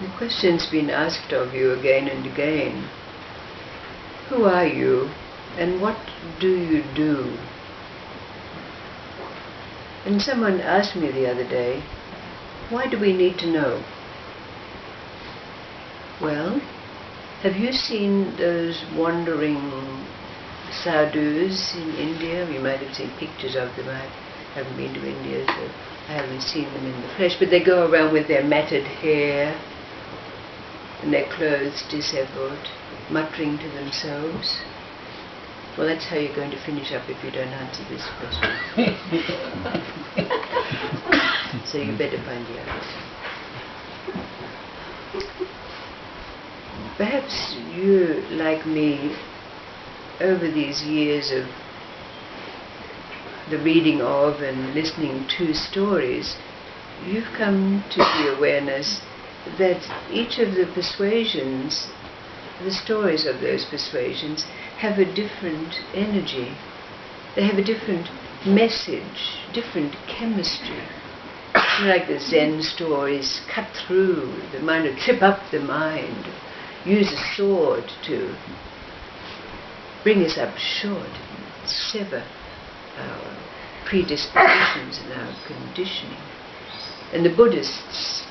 The question's been asked of you again and again. Who are you and what do you do? And someone asked me the other day, why do we need to know? Well, have you seen those wandering sadhus in India? You might have seen pictures of them. I haven't been to India, so I haven't seen them in the flesh, but they go around with their matted hair and their clothes disheveled, muttering to themselves. Well, that's how you're going to finish up if you don't answer this question. So you better find the answer. Perhaps you, like me, over these years of the reading of and listening to stories, you've come to the awareness that each of the persuasions, the stories of those persuasions, have a different energy. They have a different message, different chemistry. Like the Zen stories, cut through the mind, or trip up the mind, use a sword to bring us up short, sever our predispositions and our conditioning. And the Buddhists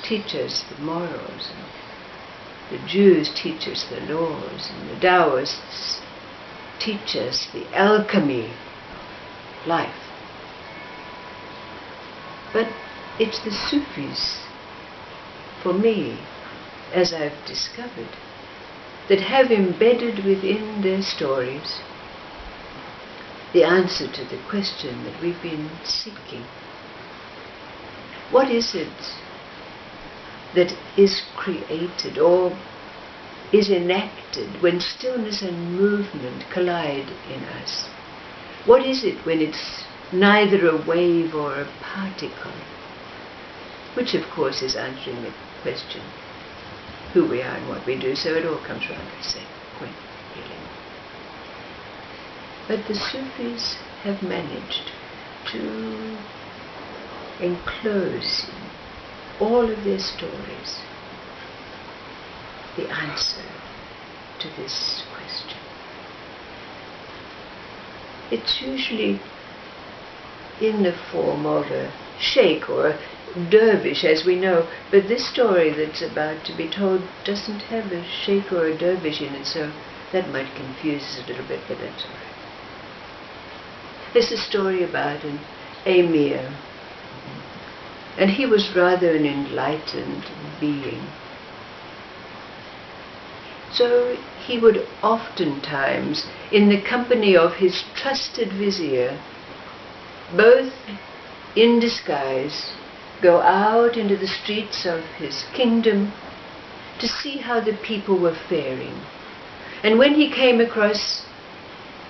teach us the morals, and the Jews teach us the laws, and the Taoists teach us the alchemy of life. But it's the Sufis, for me, as I've discovered, that have embedded within their stories the answer to the question that we've been seeking. What is it that is created or is enacted when stillness and movement collide in us? What is it when it's neither a wave or a particle? Which of course is answering the question, who we are and what we do, so it all comes round to the same point, really. But the Sufis have managed to enclose in all of their stories the answer to this question. It's usually in the form of a sheikh or a dervish, as we know, but this story that's about to be told doesn't have a sheikh or a dervish in it, so that might confuse us a little bit, but that's all right. There's a story about an Amir, and he was rather an enlightened being. So he would oftentimes, in the company of his trusted vizier, both in disguise, go out into the streets of his kingdom to see how the people were faring. And when he came across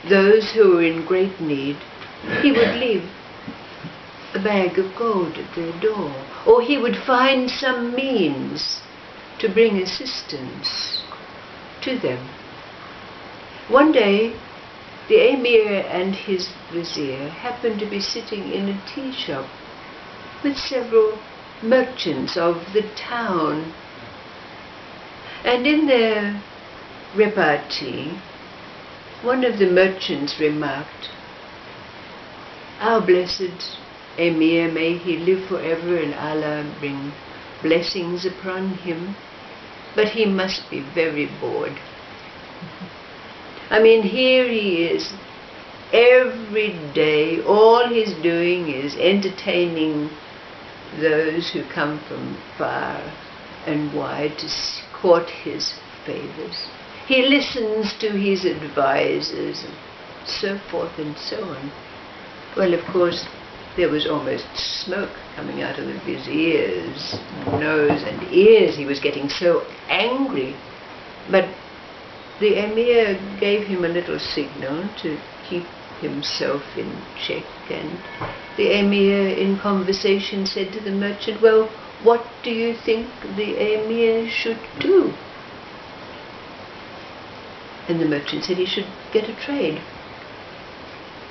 those who were in great need, he would leave a bag of gold at their door, or he would find some means to bring assistance to them. One day, the Amir and his vizier happened to be sitting in a tea shop with several merchants of the town, and in their repartee, one of the merchants remarked, "Our blessed Amir, may he live forever and Allah bring blessings upon him, but he must be very bored. I mean, here he is, every day, all he's doing is entertaining those who come from far and wide to court his favors. He listens to his advisors and so forth and so on." Well, of course, there was almost smoke coming out of the vizier's nose and ears. He was getting so angry. But the Amir gave him a little signal to keep himself in check, and the Amir in conversation said to the merchant, "Well, what do you think the Amir should do?" And the merchant said he should get a trade.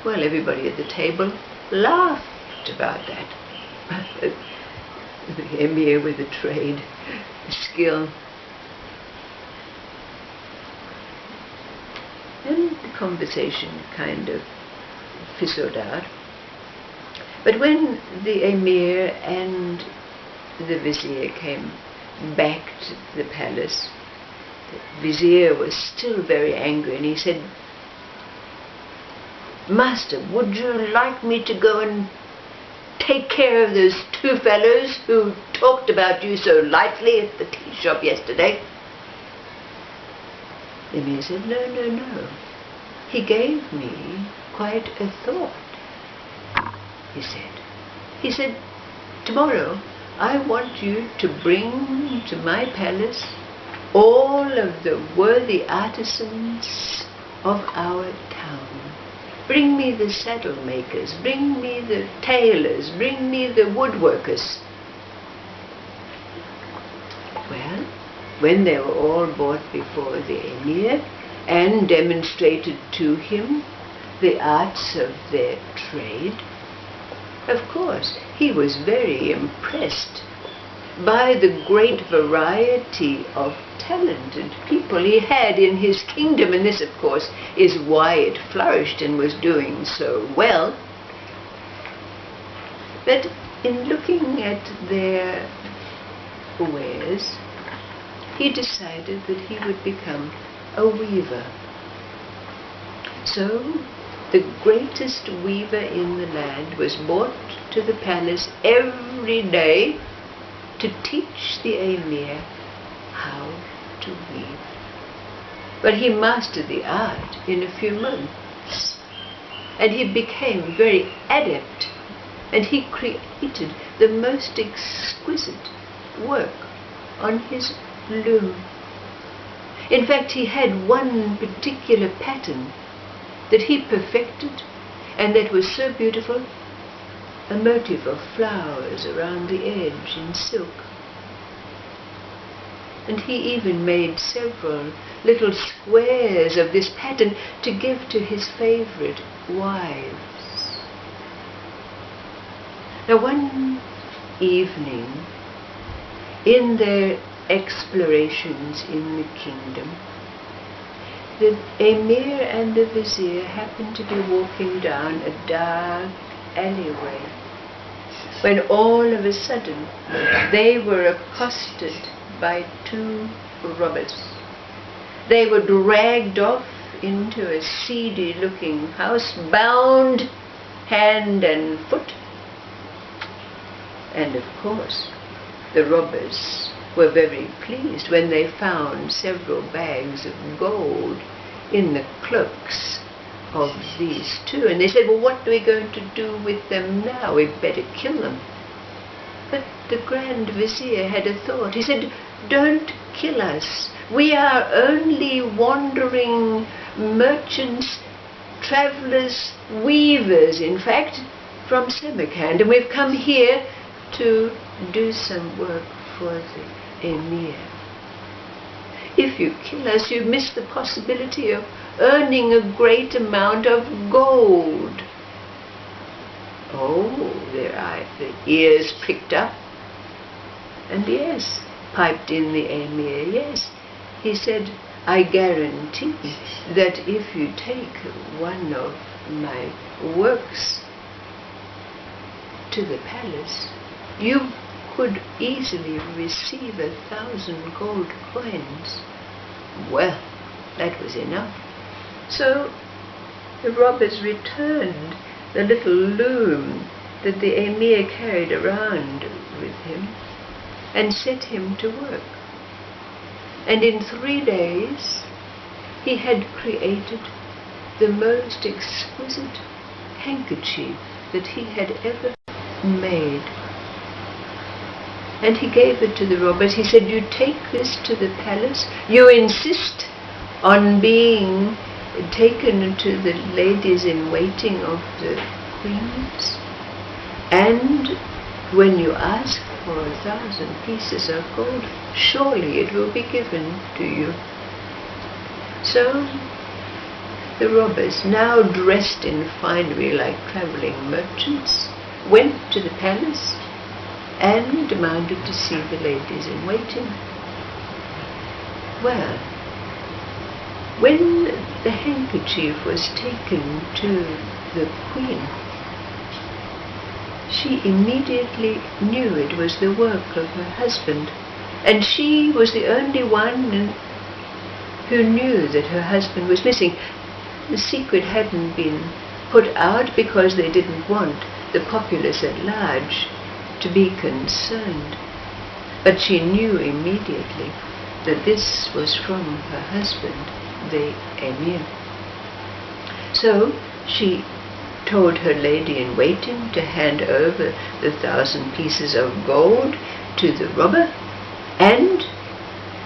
Well, everybody at the table laughed about that. The Amir with a trade. skill. And the conversation kind of fizzled out. But when the Amir and the Vizier came back to the palace, the Vizier was still very angry, and he said, "Master, would you like me to go and take care of those two fellows who talked about you so lightly at the tea shop yesterday?" The Emir said, "No, no, no. He gave me quite a thought," he said. He said, "Tomorrow I want you to bring to my palace all of the worthy artisans of our town. Bring me the saddle makers, bring me the tailors, bring me the woodworkers." Well, when they were all brought before the Emir and demonstrated to him the arts of their trade, of course he was very impressed by the great variety of talented people he had in his kingdom, and this of course is why it flourished and was doing so well. But in looking at their wares, he decided that he would become a weaver. So the greatest weaver in the land was brought to the palace every day to teach the Amir how to weave. But he mastered the art in a few months, and he became very adept, and he created the most exquisite work on his loom. In fact, he had one particular pattern that he perfected, and that was so beautiful, a motif of flowers around the edge in silk. And he even made several little squares of this pattern to give to his favorite wives. Now one evening, in their explorations in the kingdom, the Amir and the Vizier happened to be walking down a dark alleyway, when all of a sudden they were accosted by two robbers. They were dragged off into a seedy-looking house, bound hand and foot. And of course, the robbers were very pleased when they found several bags of gold in the cloaks of these two. And they said, "Well, what are we going to do with them now? We'd better kill them." But the Grand Vizier had a thought. He said, "Don't kill us. We are only wandering merchants, travellers, weavers, in fact, from Samarkand, and we've come here to do some work for the Emir. If you kill us, you miss the possibility of earning a great amount of gold." Oh, the ears pricked up. "And yes," piped in the Amir, "yes." He said, "I guarantee that if you take one of my works to the palace, you could easily receive 1,000 gold coins." Well, that was enough. So the robbers returned the little loom that the Emir carried around with him and set him to work. And in 3 days he had created the most exquisite handkerchief that he had ever made. And he gave it to the robbers. He said, "You take this to the palace. You insist on being taken to the ladies in waiting of the queens. And when you ask for 1,000 pieces of gold, surely it will be given to you." So the robbers, now dressed in finery like travelling merchants, went to the palace and demanded to see the ladies in waiting. Well, when the handkerchief was taken to the queen, she immediately knew it was the work of her husband, and she was the only one who knew that her husband was missing. The secret hadn't been put out because they didn't want the populace at large to be concerned, but she knew immediately that this was from her husband, the Amir. So she told her lady-in-waiting to hand over the 1,000 pieces of gold to the robber, and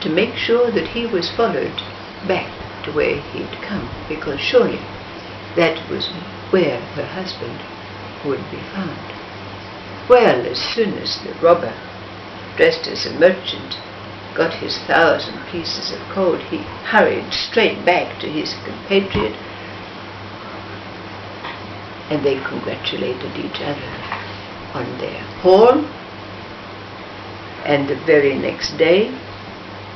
to make sure that he was followed back to where he'd come, because surely that was where her husband would be found. Well, as soon as the robber, dressed as a merchant, got his 1,000 pieces of gold, he hurried straight back to his compatriot, and they congratulated each other on their haul. And the very next day,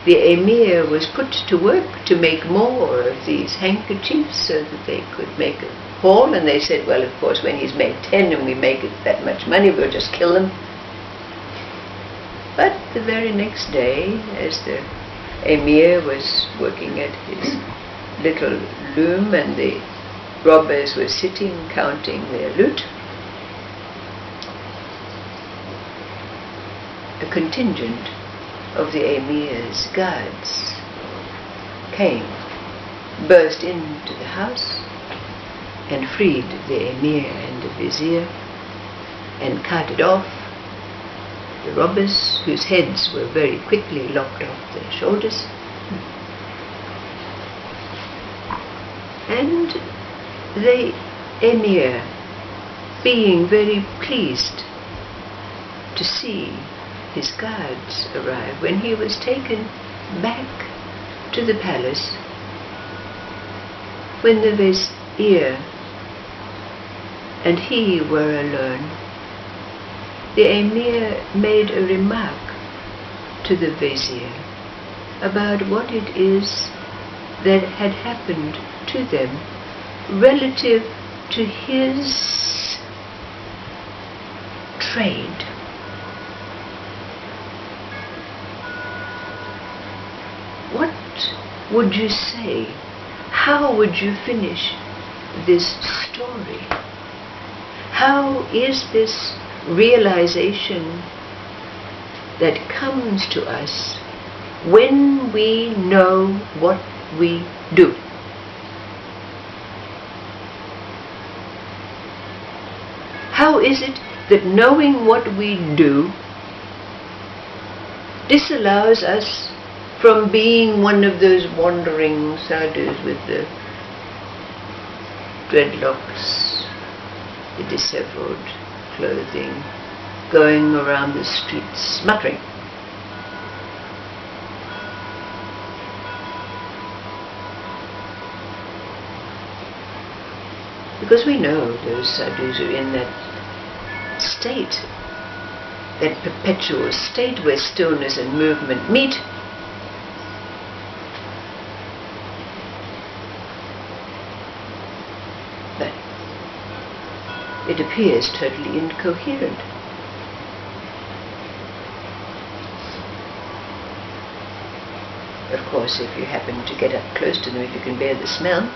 the Amir was put to work to make more of these handkerchiefs so that they could make a haul. And they said, well, of course, when he's made 10 and we make it that much money, we'll just kill him. But the very next day, as the Amir was working at his little loom and the robbers were sitting counting their loot, a contingent of the Emir's guards came, burst into the house, and freed the Emir and the Vizier, and carted off the robbers, whose heads were very quickly lopped off their shoulders. And the Emir, being very pleased to see his guards arrive, when he was taken back to the palace, when the Vizier and he were alone, the Emir made a remark to the Vizier about what it is that had happened to them relative to his trade. What would you say? How would you finish this story? How is this realization that comes to us when we know what we do? How is it that knowing what we do disallows us from being one of those wandering sadhus with the dreadlocks, the disheveled clothing, going around the streets muttering? Because we know those sadhus are in that state, that perpetual state where stillness and movement meet. But it appears totally incoherent. Of course, if you happen to get up close to them, if you can bear the smell,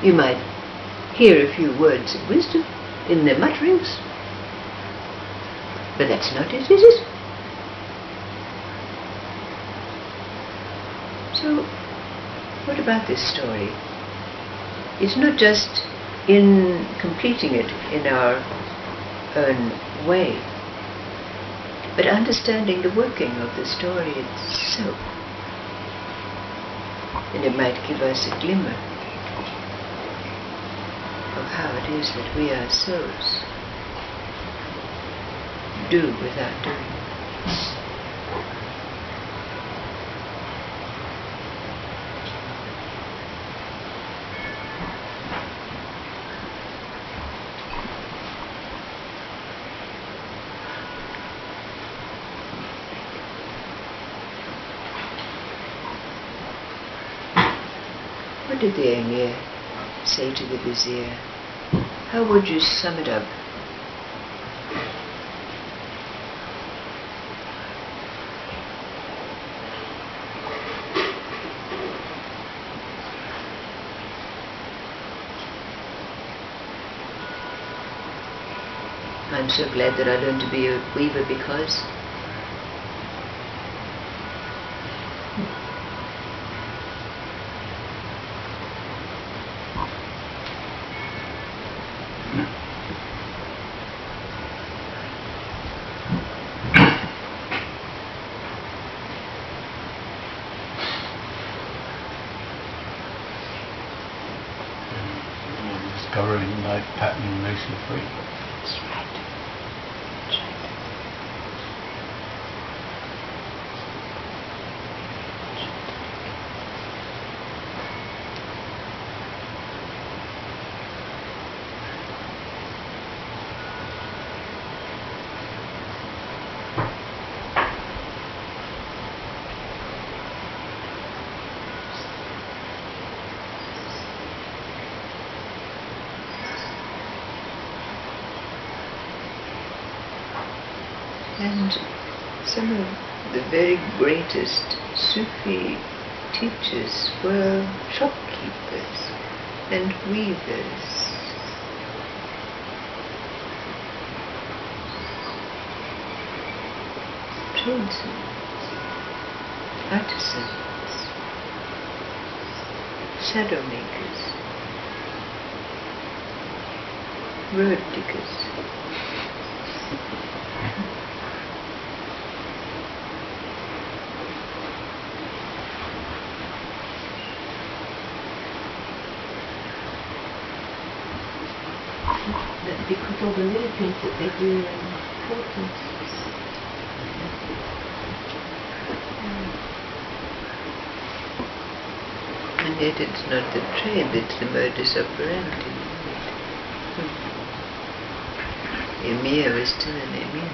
you might hear a few words of wisdom in their mutterings. But that's not it, is it? So, what about this story? It's not just in completing it in our own way, but understanding the working of the story itself. And it might give us a glimmer of how it is that we ourselves do without doing. What did the Amir say to the vizier? How would you sum it up? I'm so glad that I learned to be a weaver because discovering light pattern makes you free. that's right. That's right. And some of the very greatest Sufi teachers were shopkeepers and weavers. Tradesmen, artisans, shadow makers, road diggers. That because all the little things that they do are important. And yet it's not the trade, it's the modus operandi. Amir was still an Amir.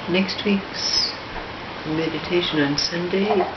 Next week's meditation on Sunday